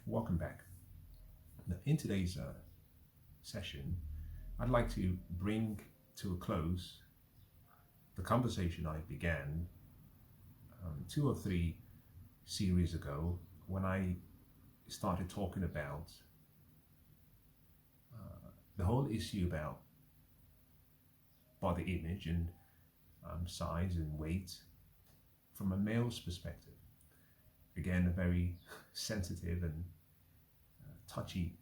Welcome back. Now, in today's session, I'd like to bring to a close the conversation I began 2 or 3 series ago when I started talking about the whole issue about body image and size and weight from a male's perspective. Again, a very sensitive and touchy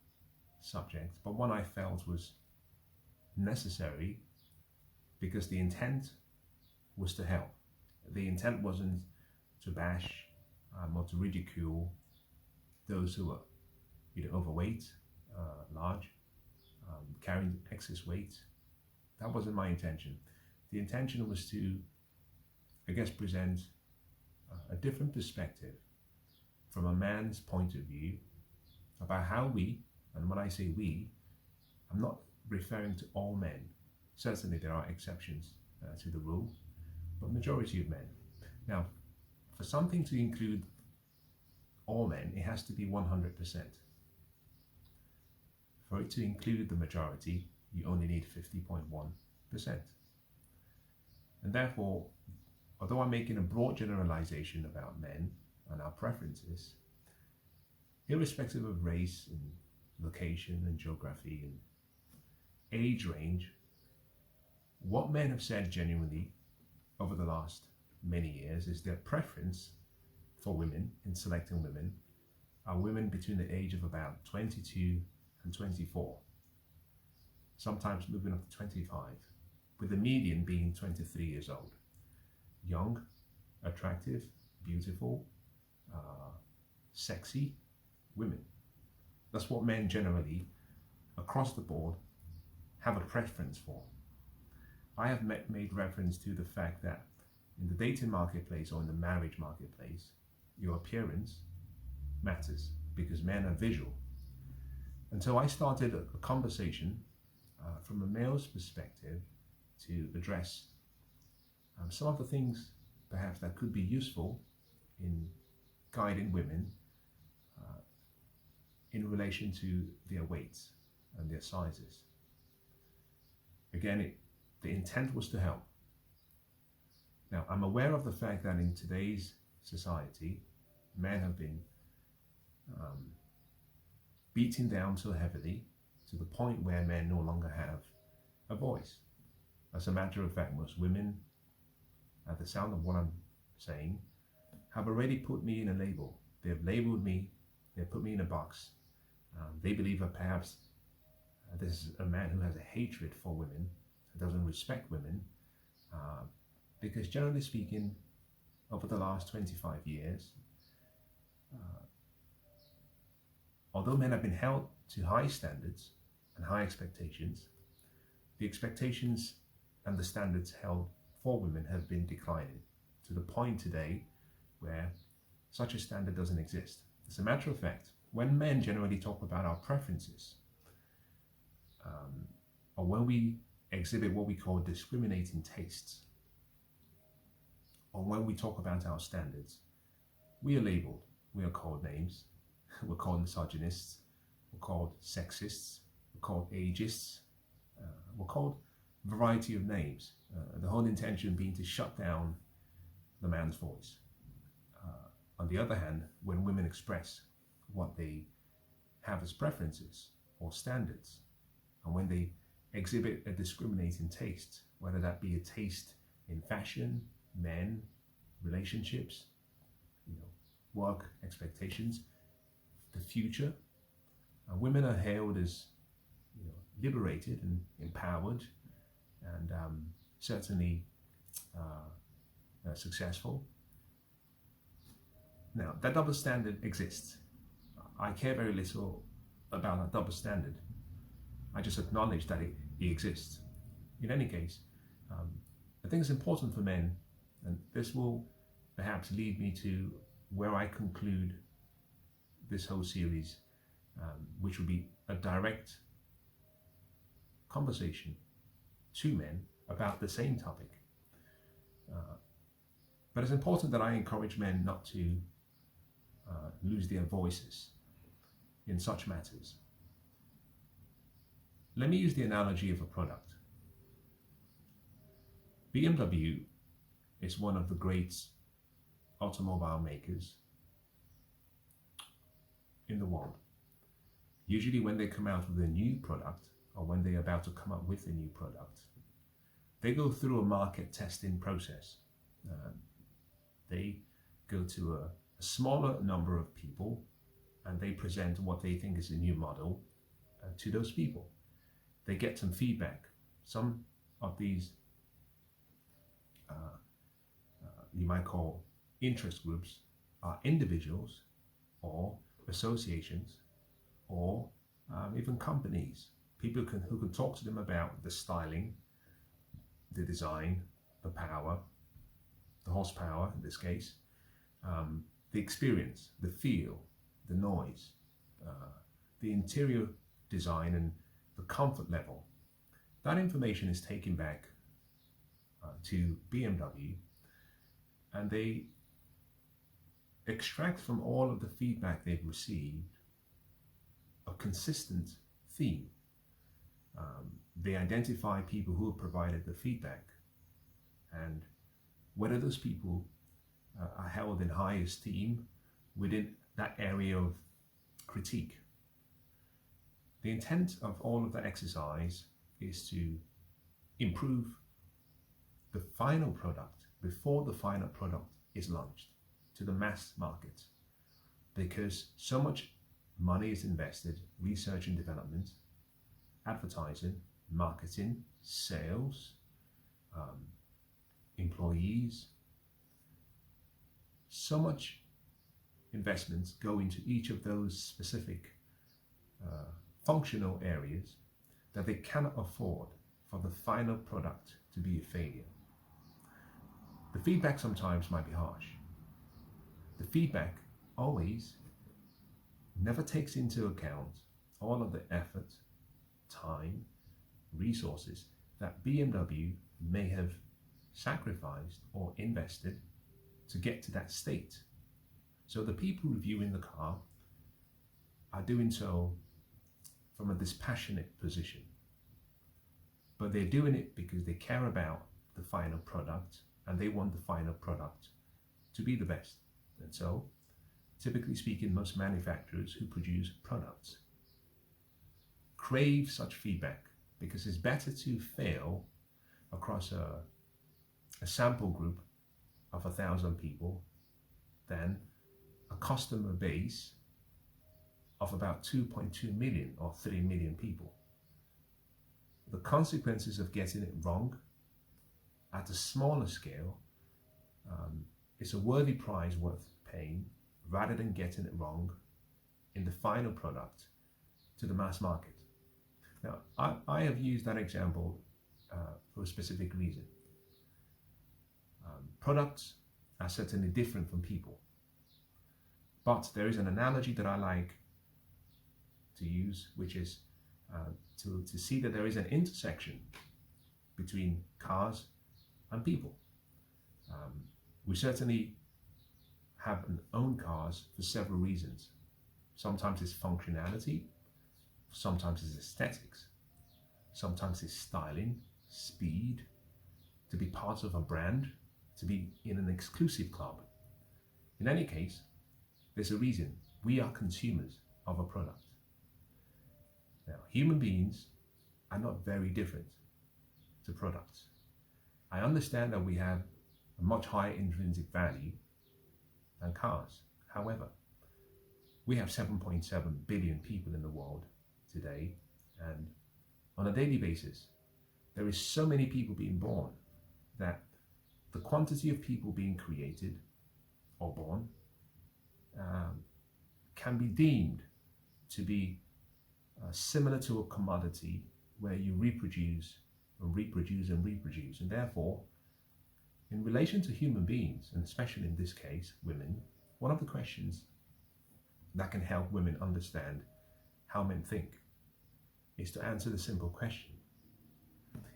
subject, but one I felt was necessary because the intent was to help. The intent wasn't to bash or to ridicule those who are either overweight, large, carrying excess weight. That wasn't my intention. The intention was to, present a different perspective from a man's point of view about how we, and when I say we, I'm not referring to all men. Certainly there are exceptions to the rule, but majority of men. Now, for something to include all men, it has to be 100%. For it to include the majority, you only need 50.1%. And therefore, although I'm making a broad generalization about men and our preferences, irrespective of race and location and geography and age range, what men have said genuinely over the last many years is their preference for women in selecting women are women between the age of about 22 and 24, sometimes moving up to 25, with the median being 23 years old. Young, attractive, beautiful, sexy women. That's what men generally, across the board, have a preference for. I have made reference to the fact that in the dating marketplace or in the marriage marketplace, your appearance matters because men are visual. And so I started a conversation from a male's perspective to address some of the things perhaps that could be useful in guiding women in relation to their weights and their sizes. Again, the intent was to help. Now, I'm aware of the fact that in today's society, men have been beaten down so heavily to the point where men no longer have a voice. As a matter of fact, most women, at the sound of what I'm saying, have already put me in a label. They've labeled me, they've put me in a box. They believe that perhaps this is a man who has a hatred for women, who doesn't respect women, because generally speaking, over the last 25 years, although men have been held to high standards and high expectations, the expectations and the standards held for women have been declining to the point today where such a standard doesn't exist. As a matter of fact, when men generally talk about our preferences, or when we exhibit what we call discriminating tastes, or when we talk about our standards, we are labeled, we are called names, we're called misogynists, we're called sexists, we're called ageists, we're called a variety of names, the whole intention being to shut down the man's voice. On the other hand, when women express what they have as preferences or standards, and when they exhibit a discriminating taste, whether that be a taste in fashion, men, relationships, work expectations, the future, women are hailed as liberated and empowered and certainly successful. Now, that double standard exists. I care very little about that double standard. I just acknowledge that it exists. In any case, I think it's important for men, and this will perhaps lead me to where I conclude this whole series, which will be a direct conversation to men about the same topic. But it's important that I encourage men not to lose their voices. in such matters. Let me use the analogy of a product. BMW is one of the great automobile makers in the world. Usually when they come out with a new product, or when they're about to come up with a new product, they go through a market testing process. They go to a smaller number of people and they present what they think is a new model to those people. They get some feedback. Some of these you might call interest groups are individuals or associations or even companies. People who can talk to them about the styling, the design, the power, the horsepower in this case, the experience, the feel, the noise, the interior design and the comfort level. That information is taken back to BMW, and they extract from all of the feedback they've received a consistent theme. They identify people who have provided the feedback, and whether those people are held in high esteem within that area of critique. The intent of all of that exercise is to improve the final product before the final product is launched to the mass market, because so much money is invested, research and development, advertising, marketing, sales, employees. So much investments go into each of those specific functional areas that they cannot afford for the final product to be a failure. The feedback sometimes might be harsh. The feedback always never takes into account all of the effort, time, resources that BMW may have sacrificed or invested to get to that state. So the people reviewing the car are doing so from a dispassionate position, but they're doing it because they care about the final product and they want the final product to be the best. And so, typically speaking, most manufacturers who produce products crave such feedback, because it's better to fail across a sample group of 1,000 people than a customer base of about 2.2 million or 3 million people. The consequences of getting it wrong at a smaller scale is a worthy price worth paying, rather than getting it wrong in the final product to the mass market. Now, I have used that example for a specific reason. Products are certainly different from people, but there is an analogy that I like to use, which is to see that there is an intersection between cars and people. We certainly have and own cars for several reasons. Sometimes it's functionality, sometimes it's aesthetics, sometimes it's styling, speed, to be part of a brand, to be in an exclusive club. In any case, there's a reason we are consumers of a product. Now, human beings are not very different to products. I understand that we have a much higher intrinsic value than cars. However, we have 7.7 billion people in the world today, and on a daily basis, there is so many people being born that the quantity of people being created or born can be deemed to be similar to a commodity where you reproduce and reproduce and reproduce. And therefore, in relation to human beings, and especially in this case, women, one of the questions that can help women understand how men think is to answer the simple question.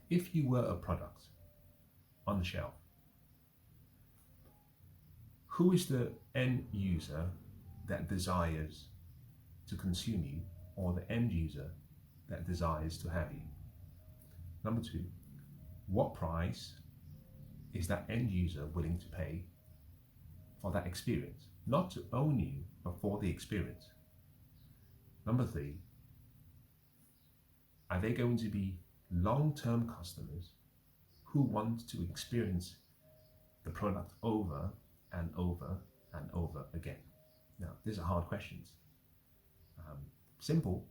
If you were a product on the shelf, who is the end user that desires to consume you or the end user that desires to have you? Number two, what price is that end user willing to pay for that experience? Not to own you, but for the experience. Number three, are they going to be long-term customers who want to experience the product over and over and over again? Now, these are hard questions. Simple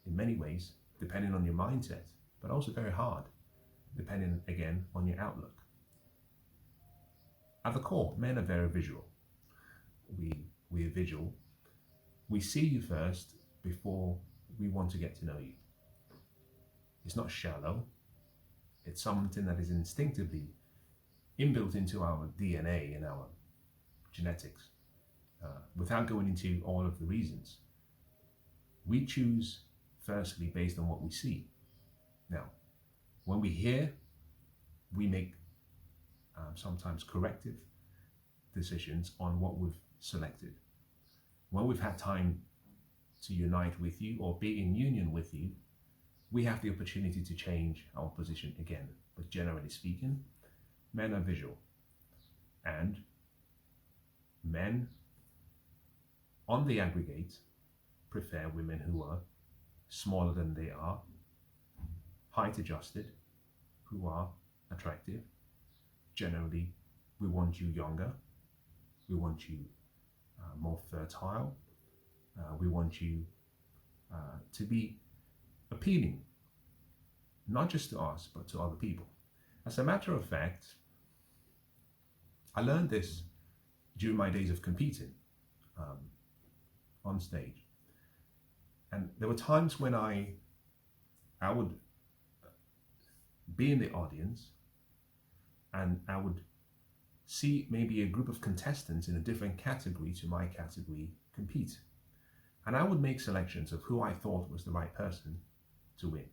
in many ways, depending on your mindset, but also very hard, depending again on your outlook. At the core, men are very visual. We are visual. We see you first before we want to get to know you. It's not shallow. It's something that is instinctively inbuilt into our DNA and our genetics. Without going into all of the reasons, we choose firstly based on what we see. Now, when we hear, we make sometimes corrective decisions on what we've selected. When we've had time to unite with you or be in union with you, we have the opportunity to change our position again. But generally speaking, men are visual, and men on the aggregate prefer women who are smaller than they are, height adjusted, who are attractive. Generally, we want you younger, we want you more fertile, we want you to be appealing, not just to us, but to other people. As a matter of fact, I learned this during my days of competing on stage. And there were times when I would be in the audience and I would see maybe a group of contestants in a different category to my category compete. And I would make selections of who I thought was the right person to win.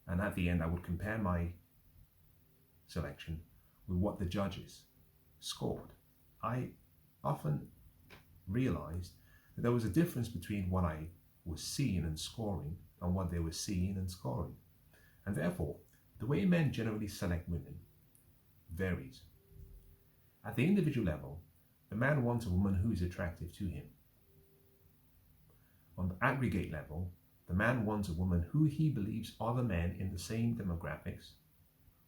And at the end, I would compare my selection with what the judges scored. I often realized that there was a difference between what I was seeing and scoring and what they were seeing and scoring. And therefore, the way men generally select women varies. At the individual level, the man wants a woman who is attractive to him. On the aggregate level, the man wants a woman who he believes other men in the same demographics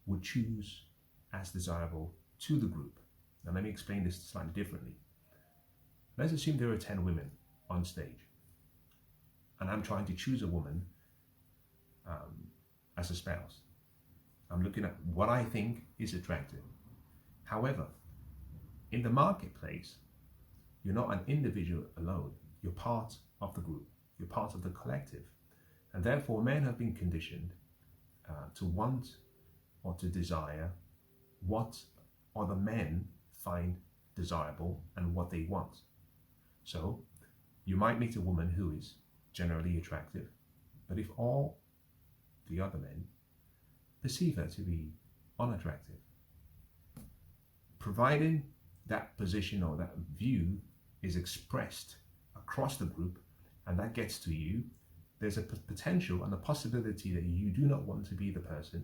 would choose as desirable to the group. Now let me explain this slightly differently. Let's assume there are 10 women on stage, and I'm trying to choose a woman as a spouse. I'm looking at what I think is attractive. However, in the marketplace, you're not an individual alone. You're part of the group. You're part of the collective. And therefore, men have been conditioned to want or to desire what other men find desirable and what they want. So, you might meet a woman who is generally attractive, but if all the other men perceive her to be unattractive, providing that position or that view is expressed across the group and that gets to you, there's a potential and a possibility that you do not want to be the person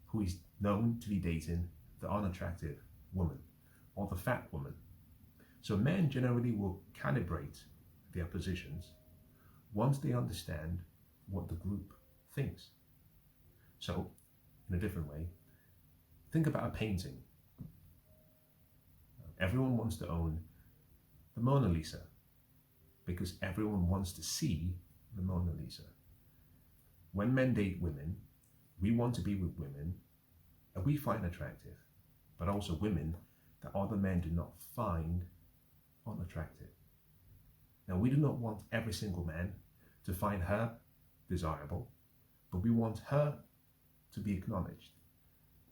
who is known to be dating the unattractive woman or the fat woman. So men generally will calibrate their positions once they understand what the group thinks. So, in a different way, think about a painting. Everyone wants to own the Mona Lisa because everyone wants to see the Mona Lisa. When men date women, we want to be with women that we find attractive, but also women that other men do not find unattractive. Now, we do not want every single man to find her desirable, but we want her to be acknowledged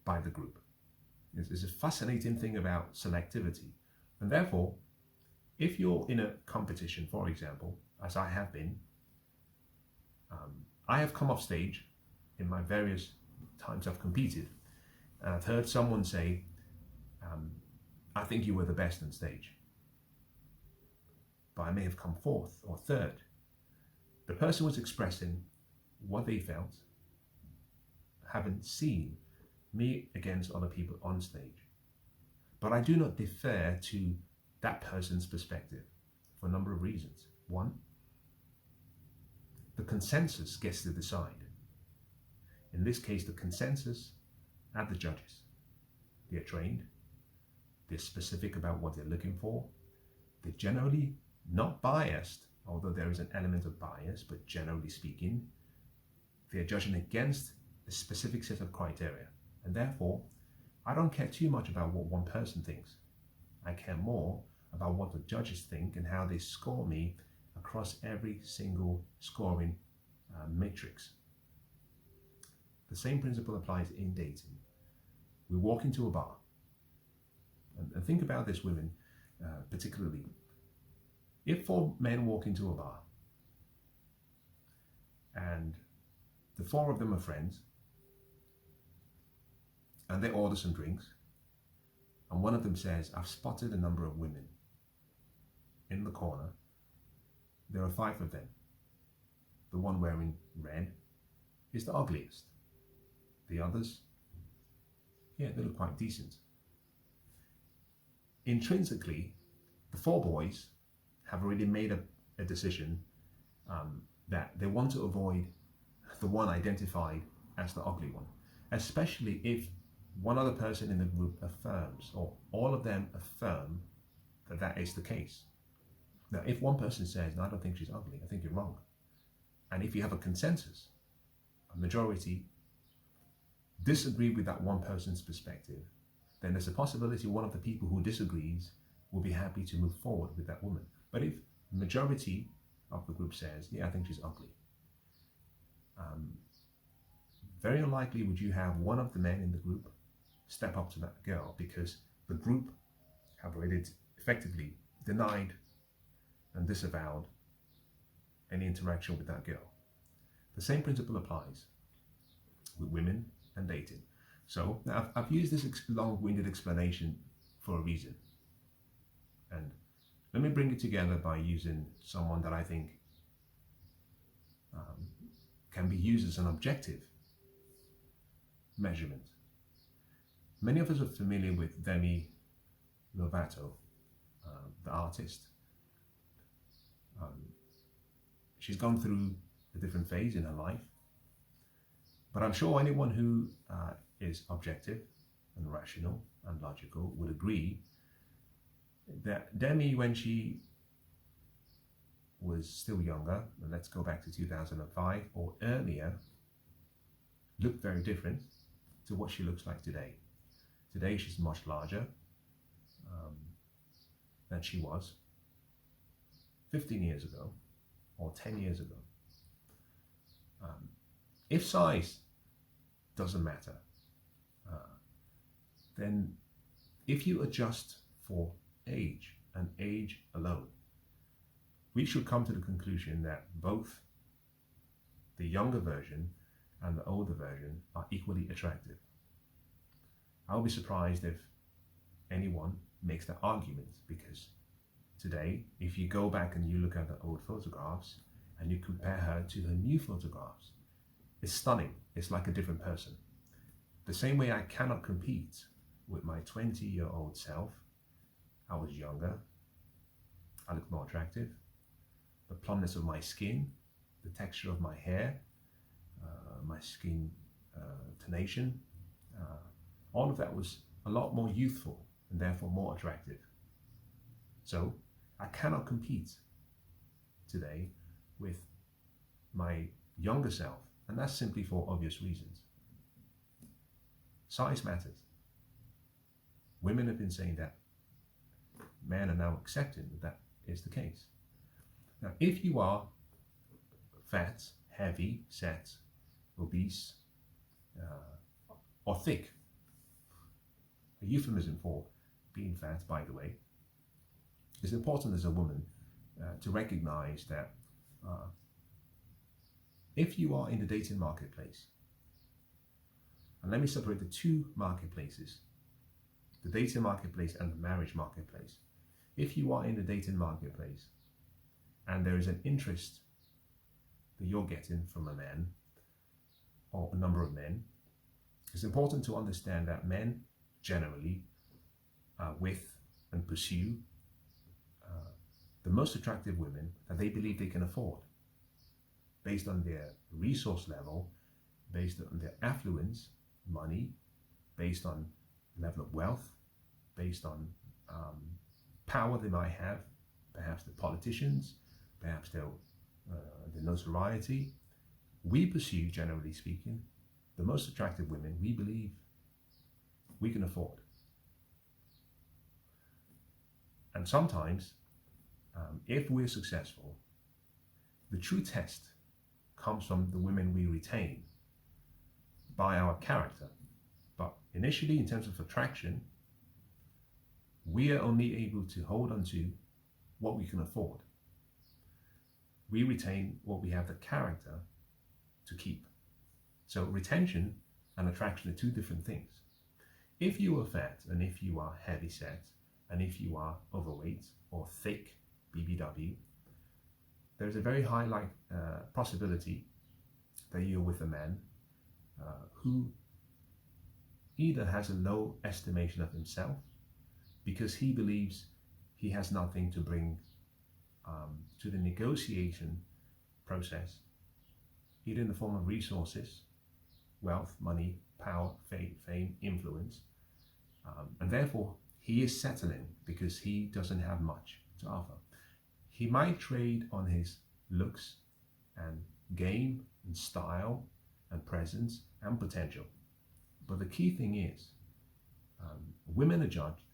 by the group. It's a fascinating thing about selectivity. And therefore, if you're in a competition, for example, as I have been, I have come off stage in my various times I've competed, and I've heard someone say, I think you were the best on stage. But I may have come fourth or third The person was expressing what they felt, having seen me against other people on stage. But I do not defer to that person's perspective for a number of reasons. One, the consensus gets to decide. In this case, the consensus are the judges. They're trained, they're specific about what they're looking for, they're generally not biased, although there is an element of bias, but generally speaking, they're judging against a specific set of criteria. And therefore, I don't care too much about what one person thinks. I care more about what the judges think and how they score me across every single scoring matrix. The same principle applies in dating. We walk into a bar, and think about this, women, particularly. If 4 men walk into a bar, and the 4 of them are friends, and they order some drinks, and one of them says, I've spotted a number of women in the corner. There are 5 of them. The one wearing red is the ugliest. The others, yeah, they look quite decent. Intrinsically, the 4 boys have already made a decision that they want to avoid the one identified as the ugly one, especially if one other person in the group affirms, or all of them affirm, that that is the case. Now, if one person says, no, I don't think she's ugly, I think you're wrong. And if you have a consensus, a majority disagree with that one person's perspective, then there's a possibility one of the people who disagrees will be happy to move forward with that woman. But if the majority of the group says, yeah, I think she's ugly, very unlikely would you have one of the men in the group step up to that girl, because the group have already effectively denied and disavowed any interaction with that girl. The same principle applies with women and dating. So now I've used this long-winded explanation for a reason. And let me bring it together by using someone that I think can be used as an objective measurement. Many of us are familiar with Demi Lovato, the artist. She's gone through a different phase in her life, but I'm sure anyone who is objective and rational and logical would agree that Demi, when she was still younger, and let's go back to 2005 or earlier, looked very different to what she looks like today. Today she's much larger than she was 15 years ago or 10 years ago. If size doesn't matter, then if you adjust for age and age alone, we should come to the conclusion that both the younger version and the older version are equally attractive. I'll be surprised if anyone makes that argument, because today, if you go back and you look at the old photographs and you compare her to her new photographs, it's stunning. It's like a different person. The same way I cannot compete with my 20-year-old self. I was younger, I looked more attractive. The plumpness of my skin, the texture of my hair, my skin tonation, all of that was a lot more youthful and therefore more attractive. So I cannot compete today with my younger self, and that's simply for obvious reasons. Size matters. Women have been saying that. Men are now accepting that that is the case. Now, if you are fat, heavy, set, obese, or thick, a euphemism for being fat, by the way, it's important as a woman to recognize that if you are in the dating marketplace, and let me separate the two marketplaces, the dating marketplace and the marriage marketplace. If you are in the dating marketplace and there is an interest that you're getting from a man or a number of men, it's important to understand that men generally are with and pursue the most attractive women that they believe they can afford, based on their resource level, based on their affluence, money, based on level of wealth, based on power they might have, perhaps the politicians, perhaps the notoriety. We pursue, generally speaking, the most attractive women we believe we can afford. And sometimes, if we're successful, the true test comes from the women we retain by our character. But initially, in terms of attraction, we are only able to hold on to what we can afford. We retain what we have the character to keep. So retention and attraction are two different things. If you are fat, and if you are heavy set, and if you are overweight or thick, BBW, there's a very high possibility that you're with a man who either has a low estimation of himself because he believes he has nothing to bring to the negotiation process, either in the form of resources, wealth, money, power, fame, influence, and therefore he is settling because he doesn't have much to offer. He might trade on his looks and game and style and presence and potential. But the key thing is, women are judged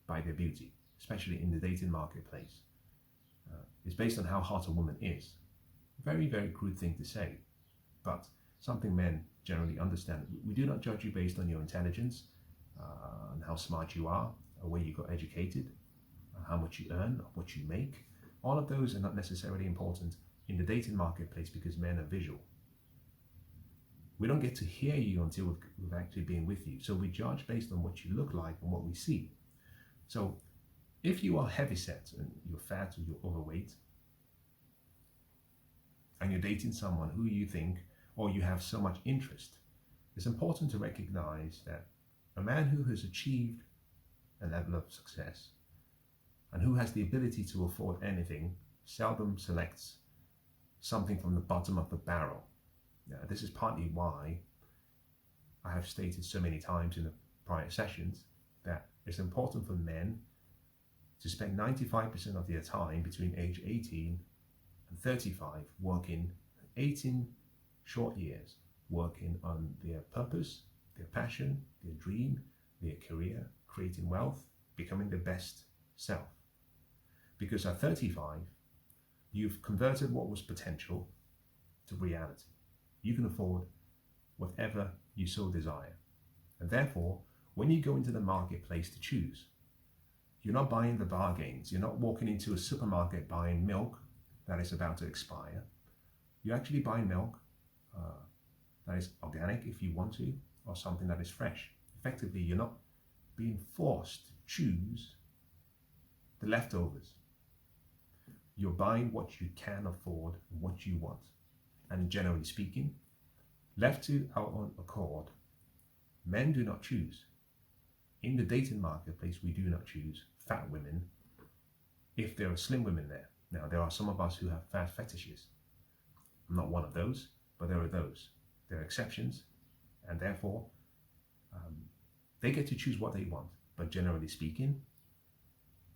by their beauty, especially in the dating marketplace. It's based on how hot a woman is. Very, very crude thing to say, but something men generally understand. We do not judge you based on your intelligence, and how smart you are, or where you got educated, how much you earn, or what you make. All of those are not necessarily important in the dating marketplace because men are visual. We don't get to hear you until we've actually been with you. So we judge based on what you look like and what we see. So if you are heavyset and you're fat or you're overweight, and you're dating someone who you think, or you have so much interest, it's important to recognize that a man who has achieved a level of success and who has the ability to afford anything seldom selects something from the bottom of the barrel. Now, this is partly why I have stated so many times in the prior sessions that it's important for men to spend 95% of their time between age 18 and 35 working 18 short years, working on their purpose, their passion, their dream, their career, creating wealth, becoming their best self. Because at 35, you've converted what was potential to reality. You can afford whatever you so desire. And therefore, when you go into the marketplace to choose, you're not buying the bargains. You're not walking into a supermarket buying milk that is about to expire. You're actually buying milk that is organic if you want to, or something that is fresh. Effectively, you're not being forced to choose the leftovers. You're buying what you can afford, what you want. And generally speaking, left to our own accord, men do not choose. In the dating marketplace, we do not choose fat women if there are slim women there. Now, there are some of us who have fat fetishes. I'm not one of those, but there are those. There are exceptions, and therefore, they get to choose what they want. But generally speaking,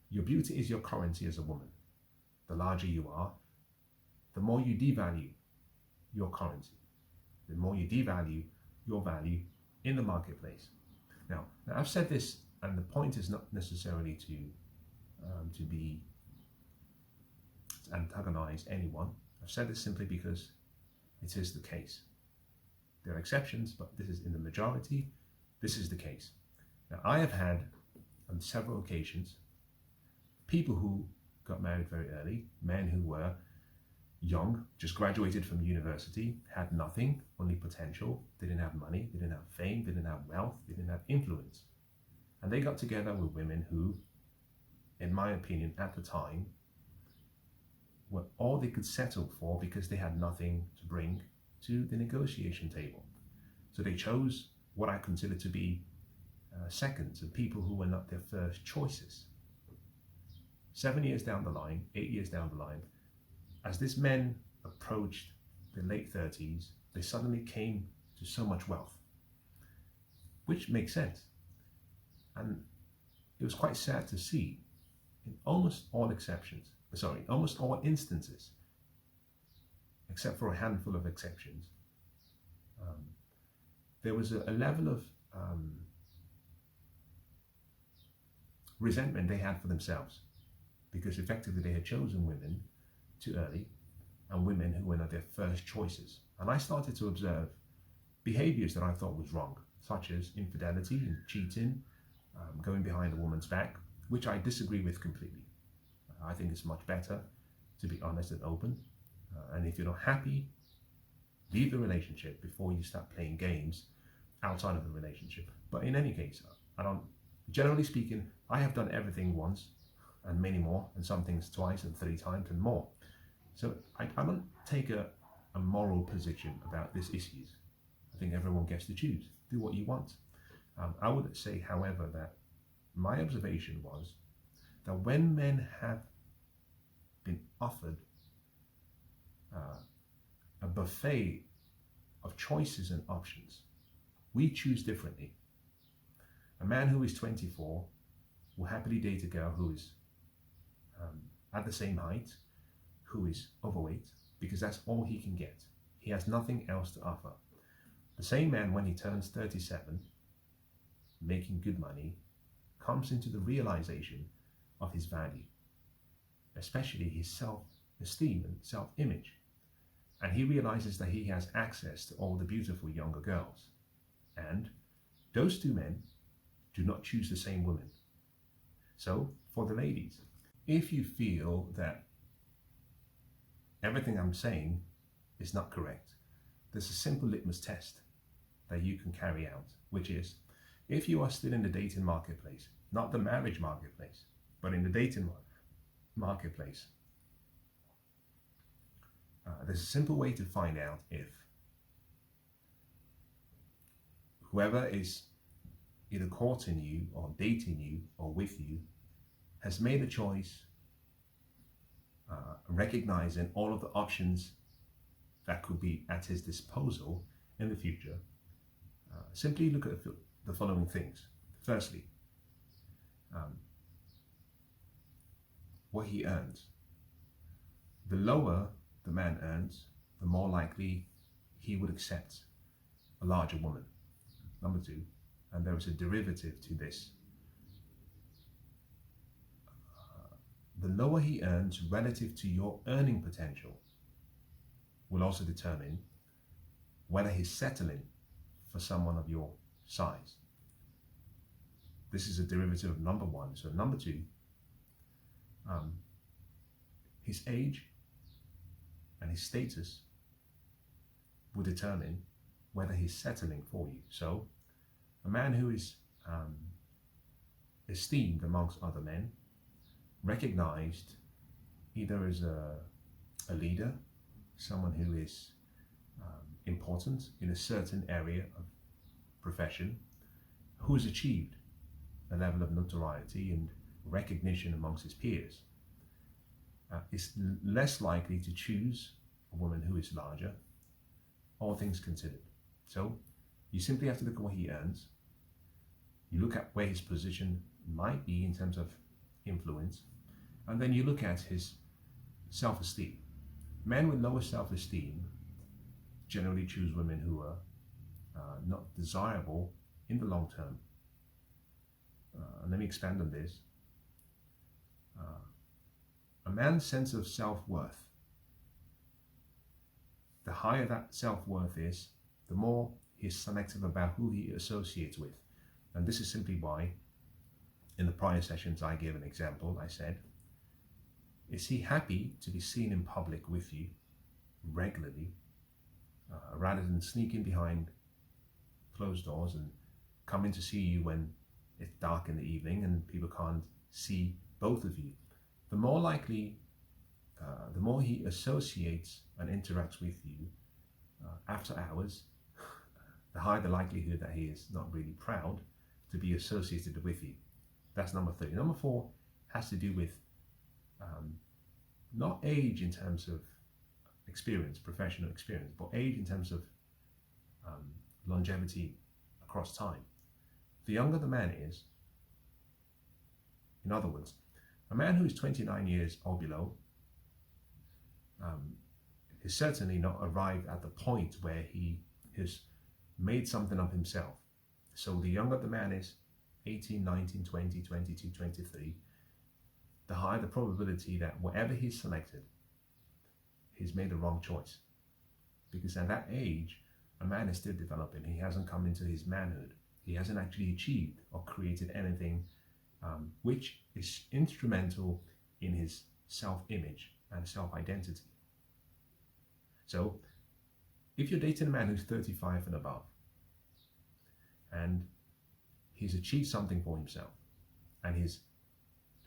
your beauty is your currency as a woman. The larger you are, the more you devalue your currency, the more you devalue your value in the marketplace. Now I've said this, and the point is not necessarily to antagonize anyone. I've said this simply because it is the case. There are exceptions, but this is in the majority. This is the case. Now, I have had on several occasions people who got married very early, men who were young, just graduated from university, had nothing, only potential, didn't have money, didn't have fame, didn't have wealth, didn't have influence. And they got together with women who, in my opinion, at the time, were all they could settle for because they had nothing to bring to the negotiation table. So they chose what I consider to be seconds, and people who were not their first choices. 7 years down the line, 8 years down the line, as these men approached their late 30s, they suddenly came to so much wealth, which makes sense. And it was quite sad to see in almost all instances, except for a handful of exceptions, there was a level of resentment they had for themselves, because effectively they had chosen women too early, and women who were not their first choices. And I started to observe behaviors that I thought was wrong, such as infidelity and cheating, going behind a woman's back, which I disagree with completely. I think it's much better to be honest and open. And if you're not happy, leave the relationship before you start playing games outside of the relationship. But in any case, generally speaking, I have done everything once and many more, and some things twice and 3 times and more. So I don't take a moral position about these issues. I think everyone gets to choose. Do what you want. I would say, however, that my observation was that when men have been offered a buffet of choices and options, we choose differently. A man who is 24 will happily date a girl who is at the same height, who is overweight, because that's all he can get. He has nothing else to offer. The same man, when he turns 37, making good money, comes into the realization of his value, especially his self-esteem and self-image. And he realizes that he has access to all the beautiful younger girls. And those 2 men do not choose the same women. So, for the ladies, if you feel that everything I'm saying is not correct, there's a simple litmus test that you can carry out, which is, if you are still in the dating marketplace, not the marriage marketplace, but in the dating marketplace, there's a simple way to find out if whoever is either courting you or dating you or with you has made a choice, recognizing all of the options that could be at his disposal in the future. Simply look at the following things. Firstly, what he earns. The lower the man earns, the more likely he would accept a larger woman. Number 2, and there is a derivative to this. The lower he earns relative to your earning potential will also determine whether he's settling for someone of your size. This is a derivative of number 1. So number 2, his age and his status will determine whether he's settling for you. So a man who is esteemed amongst other men, recognized either as a leader, someone who is important in a certain area of profession, who has achieved a level of notoriety and recognition amongst his peers, is less likely to choose a woman who is larger, all things considered. So you simply have to look at what he earns. You look at where his position might be in terms of influence, and then you look at his self-esteem. Men with lower self-esteem generally choose women who are not desirable in the long term. Let me expand on this. A man's sense of self-worth, the higher that self-worth is, the more he's selective about who he associates with. And this is simply why, in the prior sessions I gave an example. I said, is he happy to be seen in public with you regularly, rather than sneaking behind closed doors and coming to see you when it's dark in the evening and people can't see both of you? The more likely the more he associates and interacts with you after hours, the higher the likelihood that he is not really proud to be associated with you. That's number 3. Number 4 has to do with not age in terms of experience, professional experience, but age in terms of longevity across time. The younger the man is, in other words, a man who is 29 years or below is certainly not arrived at the point where he has made something of himself. So the younger the man is, 18, 19, 20, 22, 23, the higher the probability that whatever he's selected, he's made the wrong choice. Because at that age, a man is still developing. He hasn't come into his manhood. He hasn't actually achieved or created anything which is instrumental in his self-image and self-identity. So, if you're dating a man who's 35 and above, and he's achieved something for himself, and he's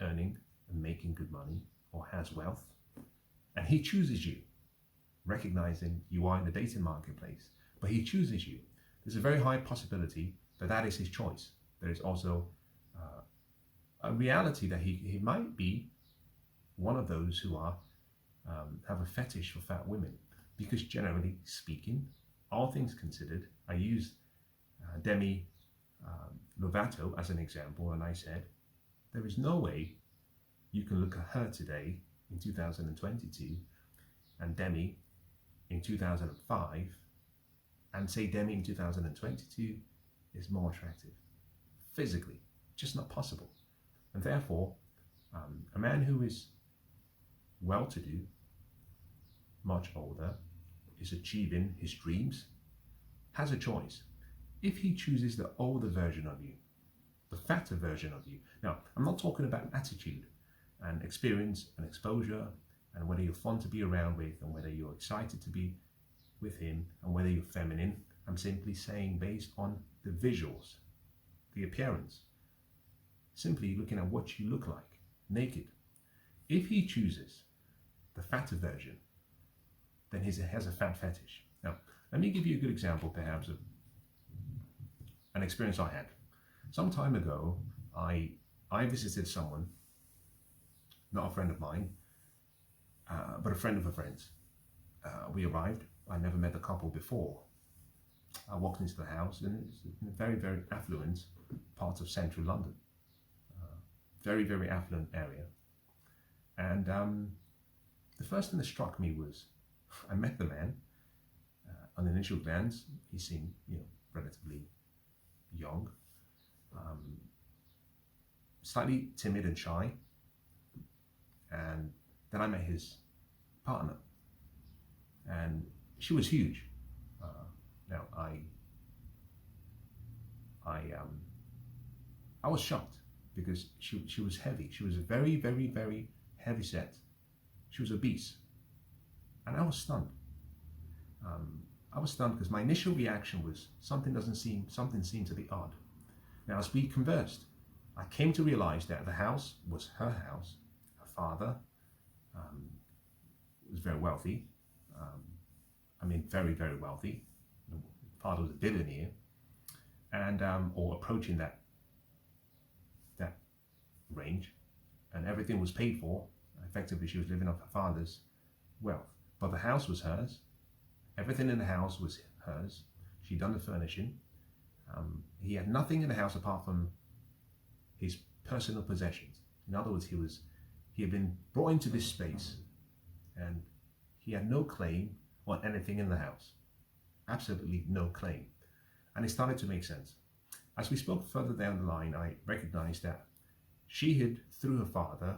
earning and making good money, or has wealth, and he chooses you, recognizing you are in the dating marketplace, but he chooses you, there's a very high possibility that that is his choice. There is also a reality that he might be one of those who are have a fetish for fat women, because generally speaking, all things considered, I used Demi Lovato as an example, and I said, there is no way you can look at her today in 2022 and Demi in 2005 and say Demi in 2022 is more attractive. Physically, just not possible. And therefore, a man who is well-to-do, much older, is achieving his dreams, has a choice. If he chooses the older version of you, the fatter version of you. Now, I'm not talking about attitude and experience and exposure and whether you're fun to be around with and whether you're excited to be with him and whether you're feminine. I'm simply saying based on the visuals, the appearance, simply looking at what you look like, naked. If he chooses the fatter version, then he has a fat fetish. Now, let me give you a good example perhaps of an experience I had. Some time ago, I visited someone, not a friend of mine, but a friend of a friend's. We arrived. I never met the couple before. I walked into the house, and it's in a very, very affluent part of central London. Very, very affluent area. And the first thing that struck me was, I met the man. On initial glance, he seemed, relatively young, slightly timid and shy. And then I met his partner, and she was huge. Now I was shocked because she was heavy. She was a very, very, very heavy set. She was obese, and I was stunned. I was stunned because my initial reaction was something seemed to be odd. Now, as we conversed, I came to realize that the house was her house. Her father was very wealthy. Very, very wealthy. The father was a billionaire, and or approaching that range, and everything was paid for. Effectively, she was living off her father's wealth. But the house was hers. Everything in the house was hers. She'd done the furnishing. He had nothing in the house apart from his personal possessions. In other words, he had been brought into this space, and he had no claim on anything in the house. Absolutely no claim. And it started to make sense. As we spoke further down the line, I recognized that she had, through her father,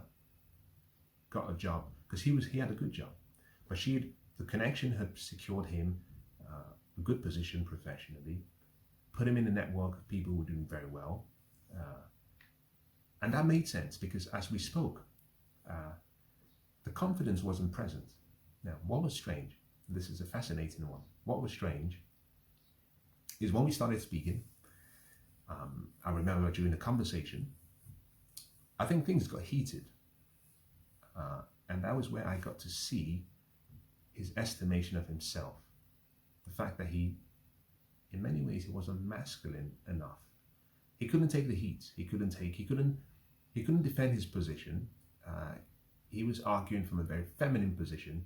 got a job, because he had a good job, but the connection had secured him a good position professionally, put him in a network of people who were doing very well, and that made sense because as we spoke, the confidence wasn't present. Now, what was strange, this is a fascinating one, what was strange is when we started speaking, I remember during the conversation, I think things got heated. And that was where I got to see his estimation of himself. The fact that he, in many ways, he wasn't masculine enough. He couldn't take the heat. He couldn't defend his position. He was arguing from a very feminine position.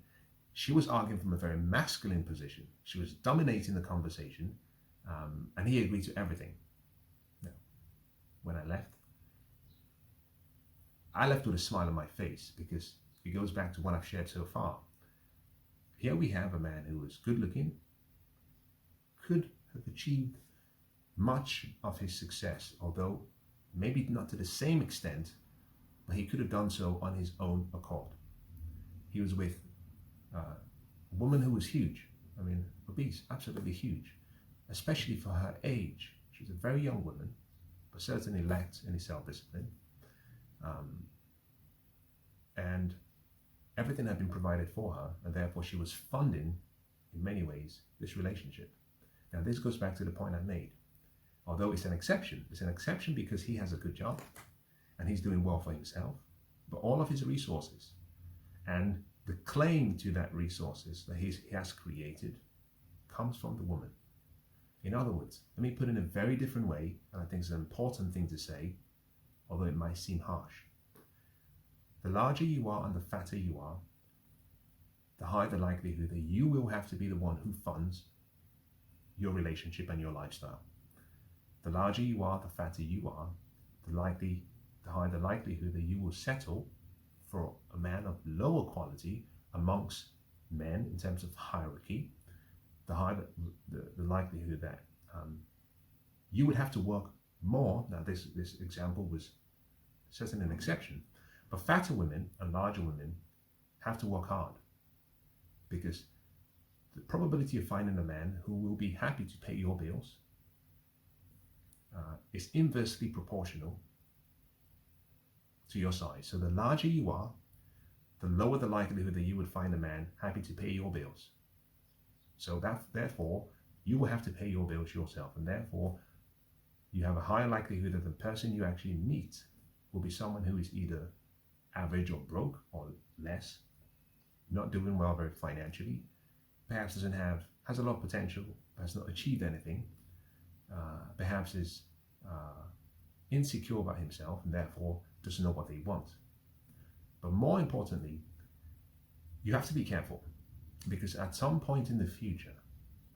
She was arguing from a very masculine position. She was dominating the conversation, and he agreed to everything. Now, when I left with a smile on my face, because it goes back to what I've shared so far. Here we have a man who was good looking, could have achieved much of his success, although maybe not to the same extent, but he could have done so on his own accord. He was with a woman who was huge, I mean, obese, absolutely huge, especially for her age. She was a very young woman, but certainly lacked any self-discipline. And everything had been provided for her, and therefore she was funding, in many ways, this relationship. Now, this goes back to the point I made. Although it's an exception because he has a good job and he's doing well for himself, but all of his resources and the claim to that resources that he has created comes from the woman. In other words, let me put it in a very different way, and I think it's an important thing to say, although it might seem harsh. The larger you are and the fatter you are, the higher the likelihood that you will have to be the one who funds your relationship and your lifestyle. The larger you are, the fatter you are, the higher the likelihood that you will settle for a man of lower quality amongst men in terms of hierarchy, the higher the likelihood that you would have to work more. Now, this example was certainly an exception, but fatter women and larger women have to work hard, because the probability of finding a man who will be happy to pay your bills is inversely proportional to your size. So the larger you are, the lower the likelihood that you would find a man happy to pay your bills. So therefore, you will have to pay your bills yourself, and therefore, you have a higher likelihood that the person you actually meet will be someone who is either average or broke or less, not doing well very financially, perhaps has a lot of potential, has not achieved anything, perhaps is insecure about himself and therefore doesn't know what they want. But more importantly, you have to be careful, because at some point in the future,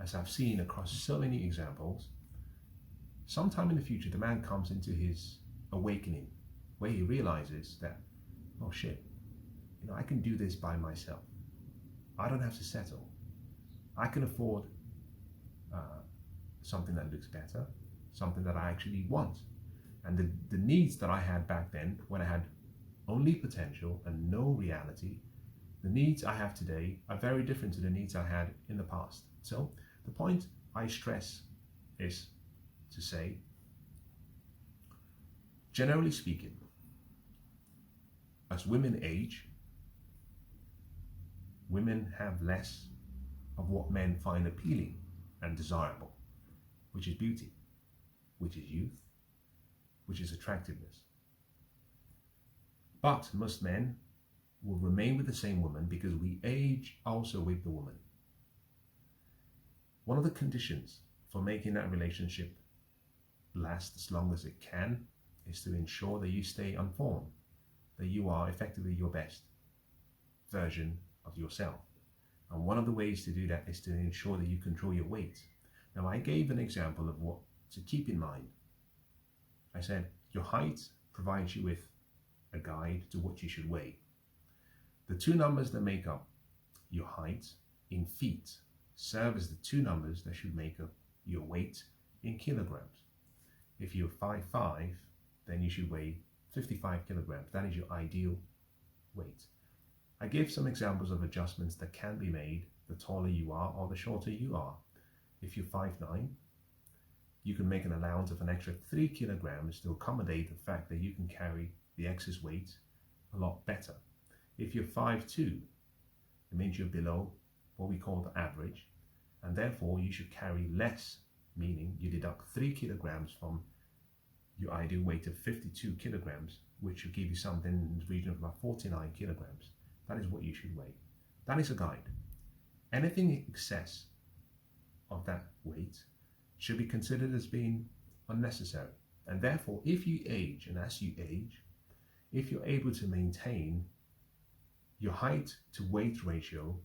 as I've seen across so many examples, sometime in the future the man comes into his awakening where he realizes that, oh shit, I can do this by myself. I don't have to settle. I can afford something that looks better, something that I actually want. And the needs that I had back then, when I had only potential and no reality, the needs I have today are very different to the needs I had in the past. So the point I stress is to say, generally speaking, as women age, women have less of what men find appealing and desirable, which is beauty, which is youth, which is attractiveness. But most men will remain with the same woman because we age also with the woman. One of the conditions for making that relationship last as long as it can is to ensure that you stay unformed, that you are effectively your best version of yourself. And one of the ways to do that is to ensure that you control your weight. Now, I gave an example of what to keep in mind. I said your height provides you with a guide to what you should weigh. The two numbers that make up your height in feet serve as the two numbers that should make up your weight in kilograms. If you're 5'5", then you should weigh 55 kilograms. That is your ideal weight. I gave some examples of adjustments that can be made the taller you are or the shorter you are. If you're 5'9", you can make an allowance of an extra 3 kilograms to accommodate the fact that you can carry the excess weight a lot better. If you're 5'2", it means you're below what we call the average, and therefore you should carry less, meaning you deduct 3 kilograms from your ideal weight of 52 kilograms, which will give you something in the region of about 49 kilograms. that is what you should weigh. That is a guide. Anything in excess of that weight should be considered as being unnecessary. And therefore, if you age, and as you age, if you're able to maintain your height to weight ratio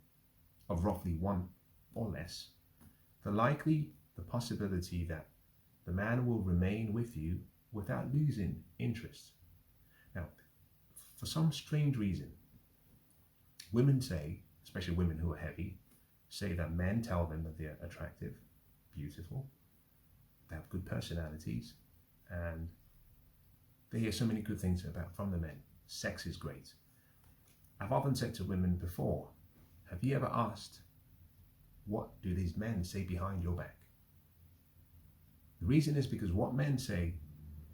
of roughly 1 or less, the possibility that the man will remain with you without losing interest. Now, for some strange reason, women say, especially women who are heavy, say that men tell them that they're attractive, beautiful, they have good personalities, and they hear so many good things from the men. Sex is great. I've often said to women before, have you ever asked, what do these men say behind your back? The reason is because what men say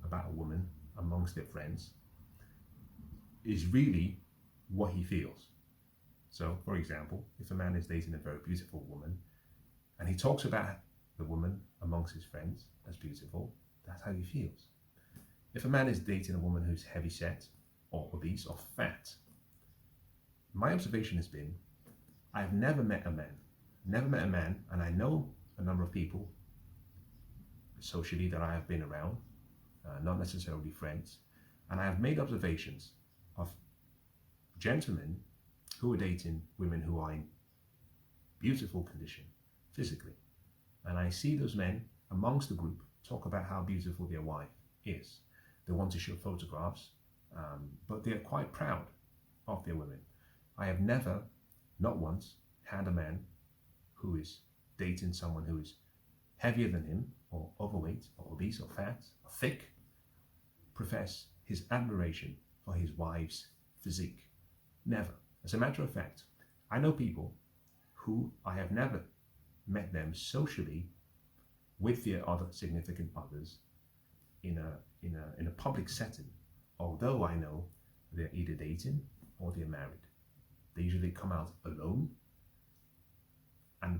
about a woman amongst their friends is really what he feels. So, for example, if a man is dating a very beautiful woman and he talks about the woman amongst his friends as beautiful, that's how he feels. If a man is dating a woman who's heavy set or obese or fat, my observation has been, I've never met a man, and I know a number of people socially that I have been around, not necessarily friends, and I have made observations of gentlemen who are dating women who are in beautiful condition physically. And I see those men amongst the group talk about how beautiful their wife is. They want to show photographs, but they're quite proud of their women. I have never, not once, had a man who is dating someone who is heavier than him, or overweight, or obese, or fat, or thick, profess his admiration for his wife's physique. Never. As a matter of fact, I know people who I have never met them socially with their other significant others in a public setting, although I know they're either dating or they're married. They usually come out alone, and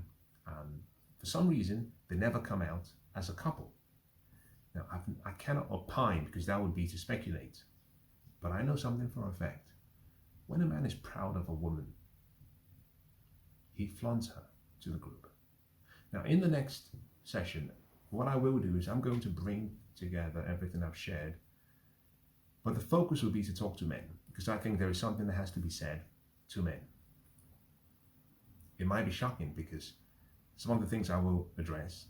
for some reason they never come out as a couple. Now I cannot opine because that would be to speculate, but I know something for a fact. When a man is proud of a woman, he flaunts her to the group. Now in the next session, what I will do is I'm going to bring together everything I've shared, but the focus will be to talk to men, because I think there is something that has to be said to men. It might be shocking because some of the things I will address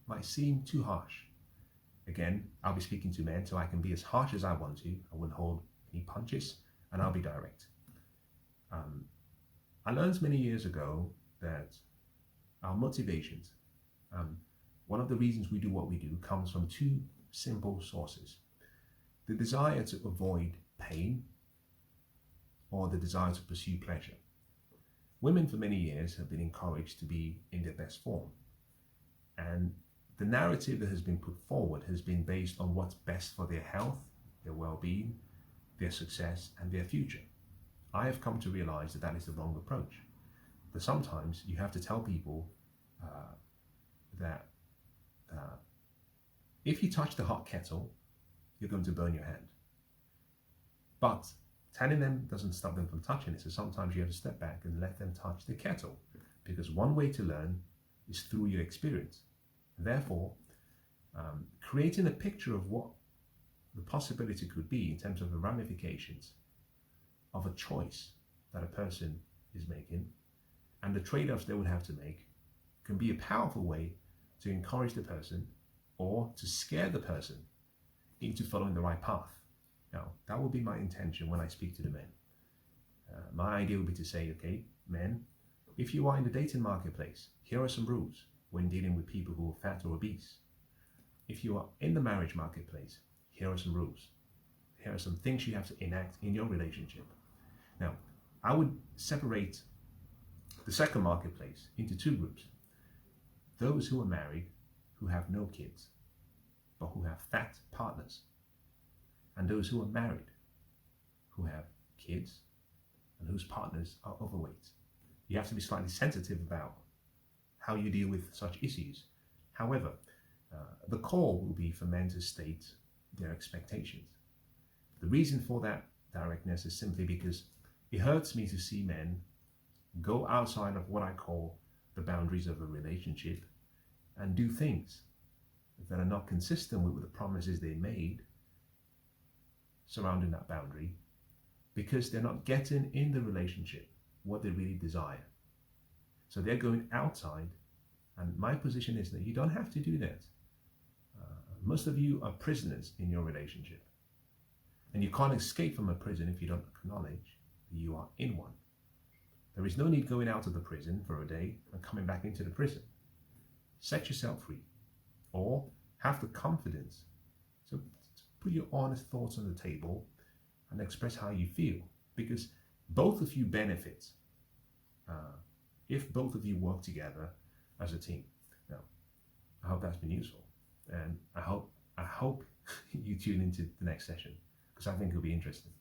might seem too harsh. Again, I'll be speaking to men, so I can be as harsh as I want to. I wouldn't hold any punches, and I'll be direct. I learned many years ago that our motivations, one of the reasons we do what we do, comes from two simple sources. The desire to avoid pain, or the desire to pursue pleasure. Women for many years have been encouraged to be in their best form, and the narrative that has been put forward has been based on what's best for their health, their well-being, their success, and their future. I have come to realize that that is the wrong approach. That sometimes you have to tell people that if you touch the hot kettle, you're going to burn your hand. But telling them doesn't stop them from touching it, so sometimes you have to step back and let them touch the kettle, because one way to learn is through your experience. Therefore, creating a picture of what the possibility could be in terms of the ramifications of a choice that a person is making and the trade-offs they would have to make can be a powerful way to encourage the person or to scare the person into following the right path. Now, that will be my intention when I speak to the men. My idea would be to say, okay, men, if you are in the dating marketplace, here are some rules when dealing with people who are fat or obese. If you are in the marriage marketplace, here are some rules. Here are some things you have to enact in your relationship. Now, I would separate the second marketplace into two groups. Those who are married, who have no kids, but who have fat partners. And those who are married, who have kids, and whose partners are overweight. You have to be slightly sensitive about how you deal with such issues. However, the call will be for men to state their expectations. The reason for that directness is simply because It hurts me to see men go outside of what I call the boundaries of a relationship and do things that are not consistent with the promises they made surrounding that boundary, because they're not getting in the relationship what they really desire. So they're going outside, and my position is that you don't have to do that. Most of you are prisoners in your relationship, and you can't escape from a prison if you don't acknowledge that you are in one. There is no need going out of the prison for a day and coming back into the prison. Set yourself free, or have the confidence to put your honest thoughts on the table and express how you feel, because both of you benefit if both of you work together as a team. Now, I hope that's been useful, and I hope you tune into the next session, because I think it'll be interesting.